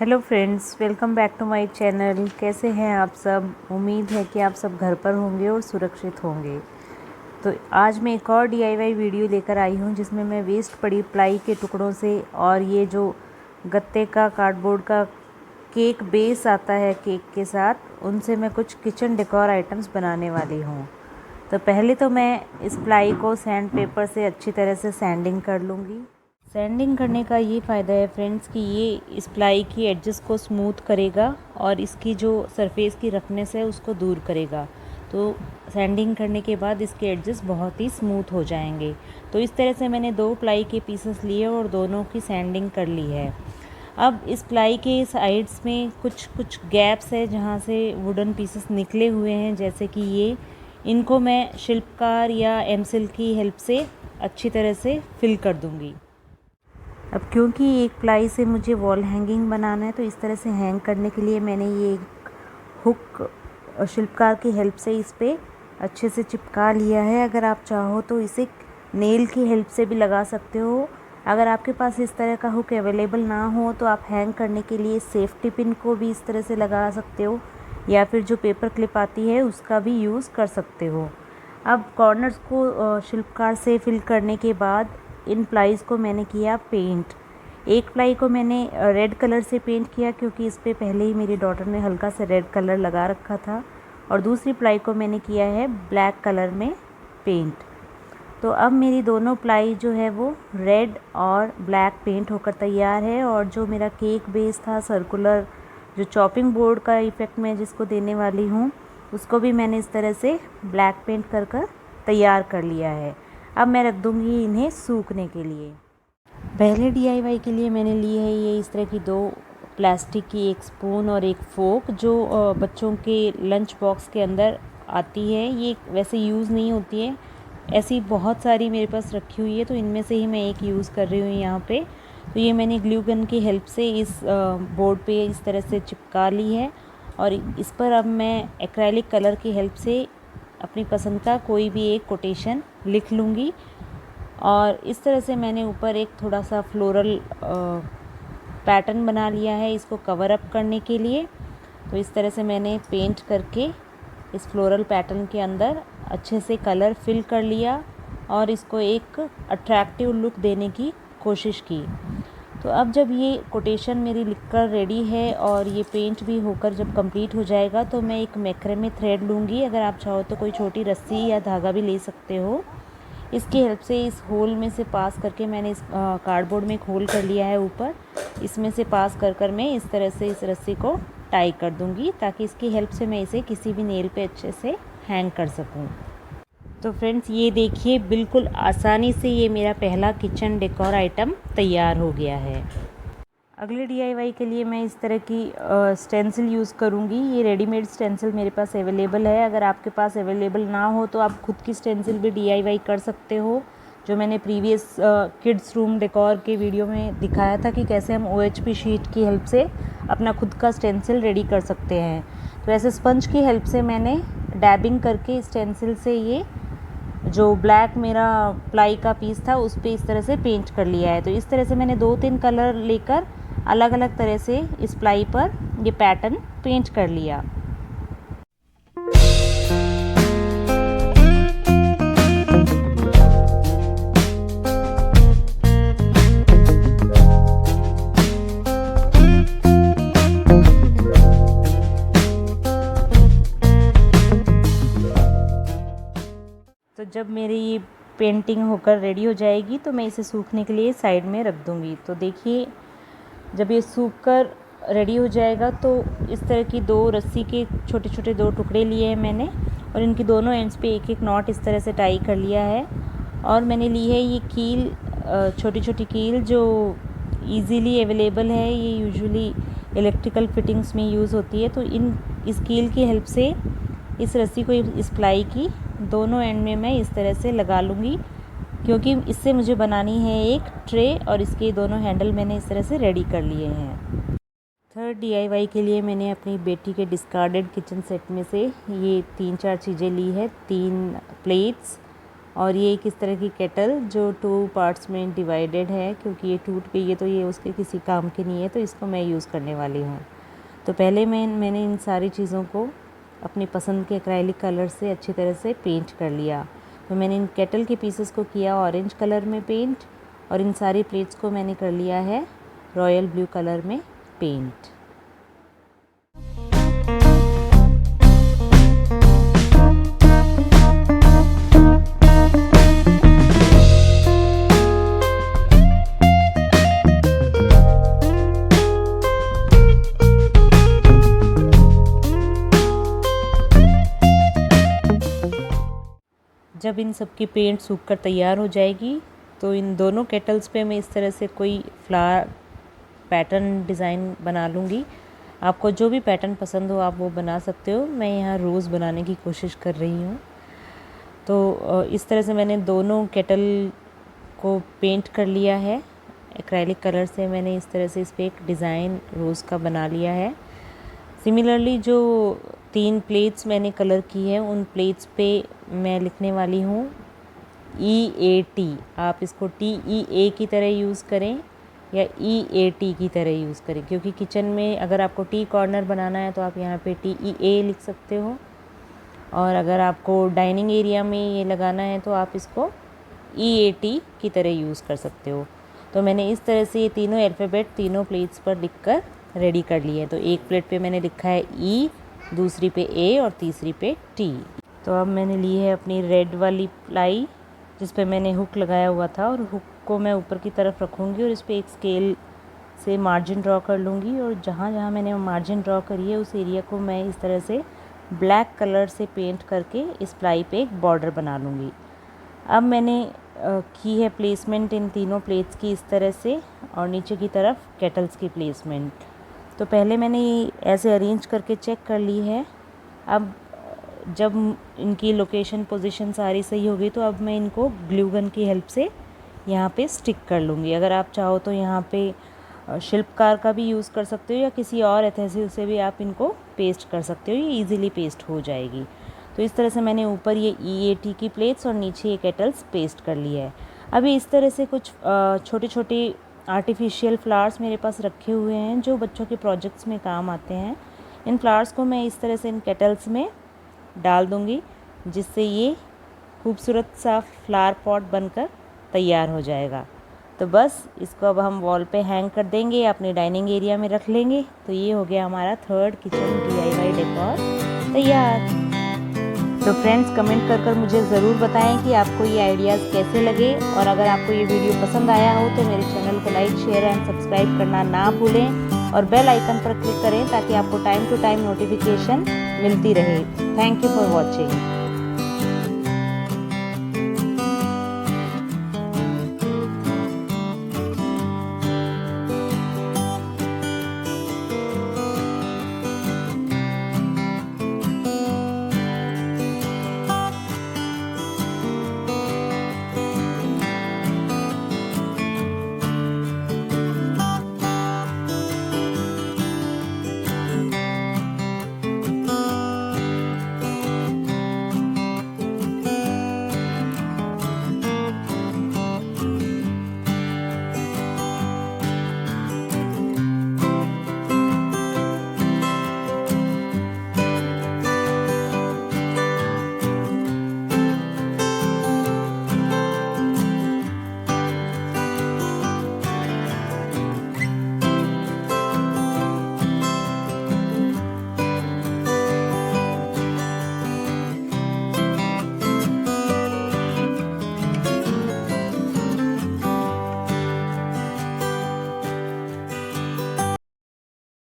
Hello friends, welcome back to my channel. कैसे हैं आप सब? उम्मीद है कि आप सब घर पर होंगे और सुरक्षित होंगे। तो आज मैं एक और डीआईवाई वीडियो लेकर आई हूं जिसमें मैं वेस्ट पड़ी प्लाई के टुकड़ों से और ये जो गत्ते का कार्डबोर्ड का केक बेस आता है केक के साथ, उनसे मैं कुछ किचन डेकोर आइटम्स बनाने वाली हूँ। तो पहले तो मैं इस प्लाई को सैंड पेपर से अच्छी तरह से सैंडिंग कर लूँगी। सैंडिंग करने का ये फ़ायदा है फ्रेंड्स कि ये इस प्लाई की एडजेस को स्मूथ करेगा और इसकी जो सरफेस की रफनेस है उसको दूर करेगा। तो सैंडिंग करने के बाद इसके एडजेस बहुत ही स्मूथ हो जाएंगे। तो इस तरह से मैंने 2 प्लाई के पीसेस लिए और दोनों की सैंडिंग कर ली है। अब इस प्लाई के साइड्स में कुछ कुछ गैप्स है जहाँ से वुडन पीसेस निकले हुए हैं, जैसे कि ये, इनको मैं शिल्पकार या एमसिल की हेल्प से अच्छी तरह से फिल कर दूँगी। अब क्योंकि एक प्लाई से मुझे वॉल हैंगिंग बनाना है, तो इस तरह से हैंग करने के लिए मैंने ये हुक शिल्पकार की हेल्प से इस पर अच्छे से चिपका लिया है। अगर आप चाहो तो इसे नेल की हेल्प से भी लगा सकते हो। अगर आपके पास इस तरह का हुक अवेलेबल ना हो तो आप हैंग करने के लिए सेफ्टी पिन को भी इस तरह से लगा सकते हो, या फिर जो पेपर क्लिप आती है उसका भी यूज़ कर सकते हो। अब कॉर्नर्स को शिल्पकार से फिल करने के बाद इन प्लाईज़ को मैंने किया पेंट। एक प्लाई को मैंने रेड कलर से पेंट किया क्योंकि इस पर पहले ही मेरी डॉटर ने हल्का सा रेड कलर लगा रखा था, और दूसरी प्लाई को मैंने किया है ब्लैक कलर में पेंट। तो अब मेरी दोनों प्लाई जो है वो रेड और ब्लैक पेंट होकर तैयार है। और जो मेरा केक बेस था सर्कुलर, जो चॉपिंग बोर्ड का इफ़ेक्ट मैं जिसको देने वाली हूँ, उसको भी मैंने इस तरह से ब्लैक पेंट कर तैयार कर लिया है। अब मैं रख दूँगी इन्हें सूखने के लिए। पहले डीआईवाई के लिए मैंने ली है ये इस तरह की 2 प्लास्टिक की, एक स्पून और एक फोक, जो बच्चों के लंच बॉक्स के अंदर आती है। ये वैसे यूज़ नहीं होती है, ऐसी बहुत सारी मेरे पास रखी हुई है, तो इनमें से ही मैं एक यूज़ कर रही हूँ यहाँ पे। तो ये मैंने ग्लू गन की हेल्प से इस बोर्ड पे इस तरह से चिपका ली है, और इस पर अब मैं एक्रेलिक कलर की हेल्प से अपनी पसंद का कोई भी एक कोटेशन लिख लूँगी। और इस तरह से मैंने ऊपर एक थोड़ा सा फ्लोरल पैटर्न बना लिया है इसको कवर अप करने के लिए। तो इस तरह से मैंने पेंट करके इस फ्लोरल पैटर्न के अंदर अच्छे से कलर फिल कर लिया और इसको एक अट्रैक्टिव लुक देने की कोशिश की। तो अब जब ये कोटेशन मेरी लिखकर रेडी है और ये पेंट भी होकर जब कंप्लीट हो जाएगा, तो मैं एक मैक्रेमे थ्रेड लूँगी। अगर आप चाहो तो कोई छोटी रस्सी या धागा भी ले सकते हो। इसकी हेल्प से इस होल में से पास करके मैंने इस कार्डबोर्ड में एक होल कर लिया है ऊपर, इसमें से पास कर मैं इस तरह से इस रस्सी को टाई कर दूंगी, ताकि इसकी हेल्प से मैं इसे किसी भी नेल पे अच्छे से हैंग कर सकूं। तो फ्रेंड्स, ये देखिए, बिल्कुल आसानी से ये मेरा पहला किचन डेकोर आइटम तैयार हो गया है। अगले डीआईवाई के लिए मैं इस तरह की स्टेंसिल यूज़ करूँगी। ये रेडीमेड स्टेंसिल मेरे पास अवेलेबल है। अगर आपके पास अवेलेबल ना हो तो आप खुद की स्टेंसिल भी डीआईवाई कर सकते हो, जो मैंने प्रीवियस किड्स रूम डेकोर के वीडियो में दिखाया था कि कैसे हम OHP शीट की हेल्प से अपना खुद का स्टेंसिल रेडी कर सकते हैं। तो ऐसे स्पंज की हेल्प से मैंने डैबिंग करके स्टेंसिल से ये जो ब्लैक मेरा प्लाई का पीस था उस पर इस तरह से पेंट कर लिया है। तो इस तरह से मैंने 2-3 कलर लेकर अलग अलग तरह से इस प्लाई पर ये पैटर्न पेंट कर लिया। तो जब मेरी ये पेंटिंग होकर रेडी हो जाएगी तो मैं इसे सूखने के लिए साइड में रख दूँगी। तो देखिए, जब ये सूख कर रेडी हो जाएगा तो इस तरह की 2 रस्सी के छोटे छोटे 2 टुकड़े लिए हैं मैंने, और इनकी दोनों एंड्स पे एक एक नॉट इस तरह से टाई कर लिया है। और मैंने ली है ये कील, छोटी छोटी कील जो इजीली अवेलेबल है। ये यूजुअली इलेक्ट्रिकल फिटिंग्स में यूज़ होती है। तो इस कील की हेल्प से इस रस्सी को इस प्लाई की दोनों एंड में मैं इस तरह से लगा लूँगी, क्योंकि इससे मुझे बनानी है एक ट्रे, और इसके दोनों हैंडल मैंने इस तरह से रेडी कर लिए हैं। थर्ड डीआईवाई के लिए मैंने अपनी बेटी के डिस्कार्डेड किचन सेट में से ये 3-4 चीज़ें ली है। 3 प्लेट्स, और ये एक इस तरह की केटल जो 2 पार्ट्स में डिवाइडेड है, क्योंकि ये टूट गई है तो ये उसके किसी काम की नहीं है, तो इसको मैं यूज़ करने वाली हूँ। तो पहले मैंने इन सारी चीज़ों को अपनी पसंद के एक्रेलिक कलर से अच्छी तरह से पेंट कर लिया। तो मैंने इन केटल के पीसेस को किया ऑरेंज कलर में पेंट, और इन सारी प्लेट्स को मैंने कर लिया है रॉयल ब्लू कलर में पेंट। जब इन सब की पेंट सूख कर तैयार हो जाएगी तो इन दोनों केटल्स पे मैं इस तरह से कोई फ्लावर पैटर्न डिज़ाइन बना लूँगी। आपको जो भी पैटर्न पसंद हो आप वो बना सकते हो। मैं यहाँ रोज़ बनाने की कोशिश कर रही हूँ। तो इस तरह से मैंने दोनों केटल को पेंट कर लिया है एक्रेलिक कलर से। मैंने इस तरह से इस पर एक डिज़ाइन रोज़ का बना लिया है। सिमिलरली जो 3 प्लेट्स मैंने कलर की है उन प्लेट्स पे मैं लिखने वाली हूँ EAT। आप इसको TEA की तरह यूज़ करें या EAT की तरह यूज़ करें, क्योंकि किचन में अगर आपको टी कॉर्नर बनाना है तो आप यहाँ पे TEA लिख सकते हो, और अगर आपको डाइनिंग एरिया में ये लगाना है तो आप इसको EAT की तरह यूज़ कर सकते हो। तो मैंने इस तरह से ये तीनों अल्फ़ाबेट तीनों प्लेट्स पर लिखकर रेडी कर लिए। तो एक प्लेट पे मैंने लिखा है E, दूसरी पे A और तीसरी पे T। तो अब मैंने ली है अपनी रेड वाली प्लाई जिस पे मैंने हुक लगाया हुआ था, और हुक को मैं ऊपर की तरफ रखूँगी और इस पर एक स्केल से मार्जिन ड्रॉ कर लूँगी, और जहाँ जहाँ मैंने मार्जिन ड्रॉ करी है उस एरिया को मैं इस तरह से ब्लैक कलर से पेंट करके इस प्लाई पे एक बॉर्डर बना लूँगी। अब मैंने की है प्लेसमेंट इन तीनों प्लेट्स की इस तरह से, और नीचे की तरफ केटल्स की प्लेसमेंट। तो पहले मैंने ये ऐसे अरेंज करके चेक कर ली है। अब जब इनकी लोकेशन पोजीशन सारी सही होगी तो अब मैं इनको ग्लू गन की हेल्प से यहाँ पे स्टिक कर लूँगी। अगर आप चाहो तो यहाँ पे शिल्पकार का भी यूज़ कर सकते हो या किसी और एडहेसिव से भी आप इनको पेस्ट कर सकते हो, ये इजीली पेस्ट हो जाएगी। तो इस तरह से मैंने ऊपर ये EAT की प्लेट्स और नीचे ये केटल्स पेस्ट कर लिया है। अभी इस तरह से कुछ छोटे छोटे आर्टिफिशियल फ्लावर्स मेरे पास रखे हुए हैं जो बच्चों के प्रोजेक्ट्स में काम आते हैं। इन फ्लावर्स को मैं इस तरह से इन केटल्स में डाल दूँगी, जिससे ये खूबसूरत सा फ्लावर पॉट बनकर तैयार हो जाएगा। तो बस इसको अब हम वॉल पे हैंग कर देंगे, अपने डाइनिंग एरिया में रख लेंगे। तो ये हो गया हमारा 3rd किचन DIY डेकोर तैयार। तो फ्रेंड्स कमेंट कर मुझे ज़रूर बताएं कि आपको ये आइडियाज़ कैसे लगे, और अगर आपको ये वीडियो पसंद आया हो तो मेरे चैनल को लाइक, शेयर एंड सब्सक्राइब करना ना भूलें, और बेल आइकन पर क्लिक करें ताकि आपको टाइम टू टाइम नोटिफिकेशन मिलती रहे। Thank you for watching.